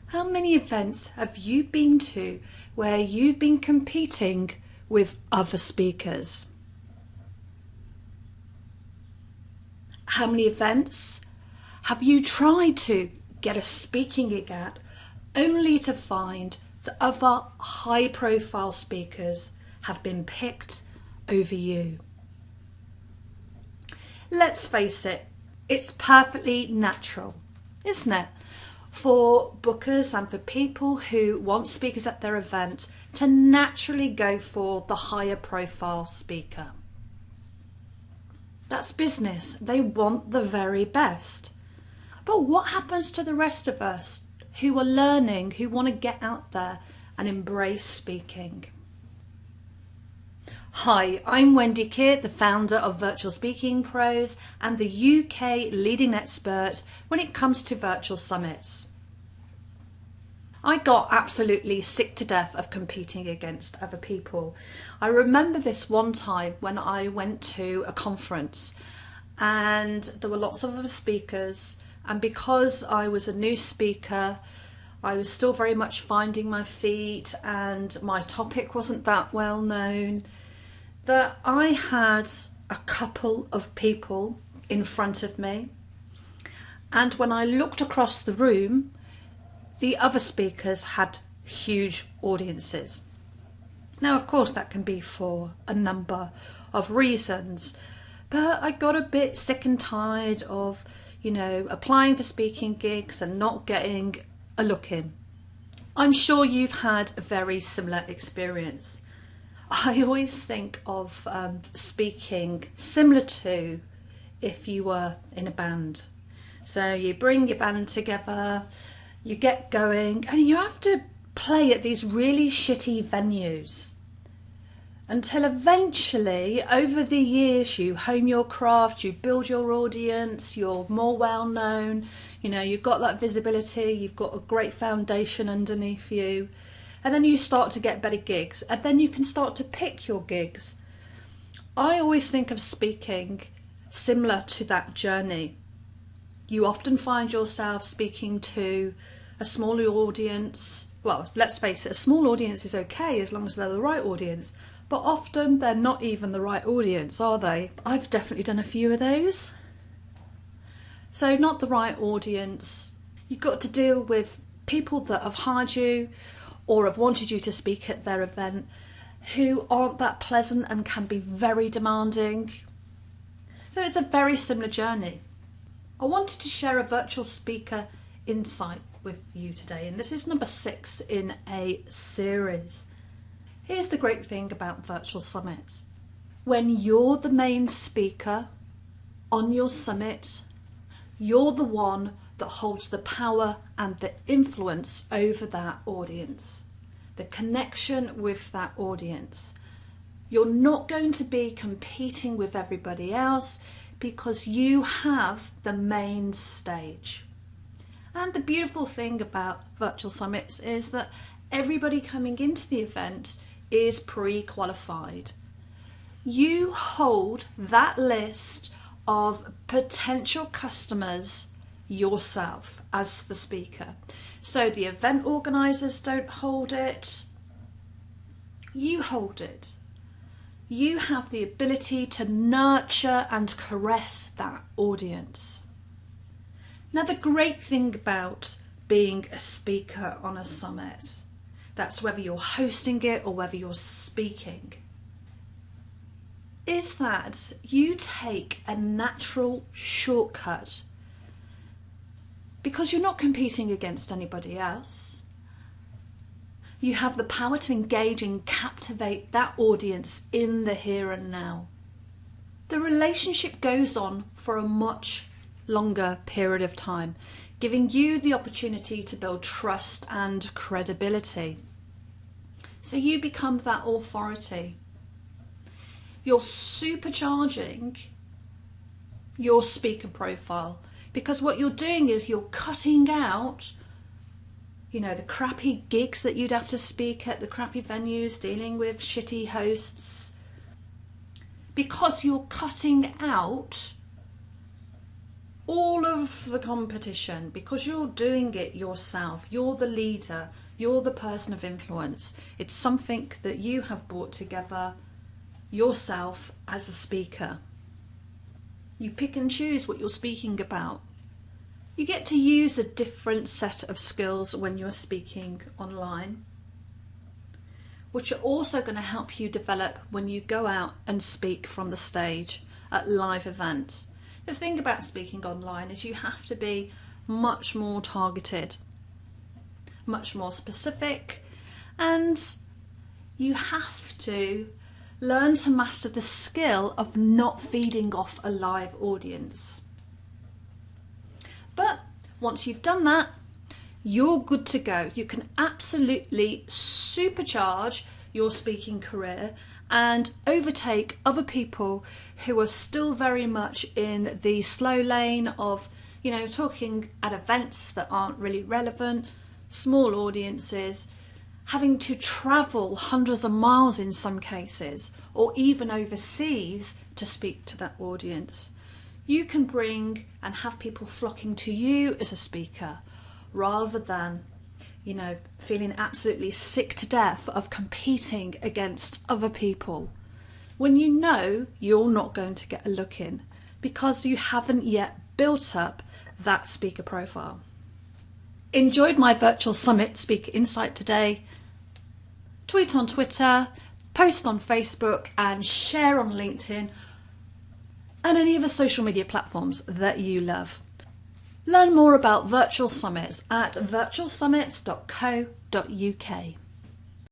How many events have you been to where you've been competing with other speakers? How many events have you tried to get a speaking gig at only to find that other high-profile speakers have been picked over you? Let's face it, it's perfectly natural, isn't it, for bookers and for people who want speakers at their event to naturally go for the higher profile speaker. That's business. They want the very best. But what happens to the rest of us who are learning, who want to get out there and embrace speaking? Hi, I'm Wendy Keir, the founder of Virtual Speaking Pros and the UK leading expert when it comes to virtual summits. I got absolutely sick to death of competing against other people. I remember this one time when I went to a conference and there were lots of other speakers, and because I was a new speaker, I was still very much finding my feet and my topic wasn't that well known, that I had a couple of people in front of me, and when I looked across the room, the other speakers had huge audiences. Now, of course, that can be for a number of reasons, but I got a bit sick and tired of, applying for speaking gigs and not getting a look in. I'm sure you've had a very similar experience. I always think of speaking similar to if you were in a band. So you bring your band together, you get going, and you have to play at these really shitty venues until eventually, over the years, you hone your craft, you build your audience, you're more well known, you've got that visibility, you've got a great foundation underneath you. And then you start to get better gigs, and then you can start to pick your gigs. I always think of speaking similar to that journey. You often find yourself speaking to a smaller audience. Well, let's face it, a small audience is okay as long as they're the right audience, but often they're not even the right audience, are they? I've definitely done a few of those. So not the right audience. You've got to deal with people that have hired you or have wanted you to speak at their event who aren't that pleasant and can be very demanding. So it's a very similar journey. I wanted to share a virtual speaker insight with you today, and this is number 6 in a series. Here's the great thing about virtual summits. When you're the main speaker on your summit, you're the one that holds the power and the influence over that audience, the connection with that audience. You're not going to be competing with everybody else because you have the main stage. And the beautiful thing about virtual summits is that everybody coming into the event is pre-qualified. You hold that list of potential customers yourself as the speaker. So the event organisers don't hold it, you hold it. You have the ability to nurture and caress that audience. Now, the great thing about being a speaker on a summit, that's whether you're hosting it or whether you're speaking, is that you take a natural shortcut because you're not competing against anybody else. You have the power to engage and captivate that audience in the here and now. The relationship goes on for a much longer period of time, giving you the opportunity to build trust and credibility. So you become that authority. You're supercharging your speaker profile, because what you're doing is you're cutting out the crappy gigs that you'd have to speak at, the crappy venues, dealing with shitty hosts, because you're cutting out all of the competition, because you're doing it yourself. You're the leader, you're the person of influence. It's something that you have brought together yourself as a speaker. You pick and choose what you're speaking about. You get to use a different set of skills when you're speaking online, which are also going to help you develop when you go out and speak from the stage at live events. The thing about speaking online is you have to be much more targeted, much more specific, and you have to learn to master the skill of not feeding off a live audience. But once you've done that, you're good to go. You can absolutely supercharge your speaking career and overtake other people who are still very much in the slow lane of, talking at events that aren't really relevant, small audiences, having to travel hundreds of miles in some cases, or even overseas to speak to that audience. You can bring and have people flocking to you as a speaker, rather than, feeling absolutely sick to death of competing against other people, when you know you're not going to get a look in because you haven't yet built up that speaker profile. Enjoyed my virtual summit Speaker Insight today? Tweet on Twitter, post on Facebook, and share on LinkedIn and any other social media platforms that you love. Learn more about virtual summits at virtualsummits.co.uk.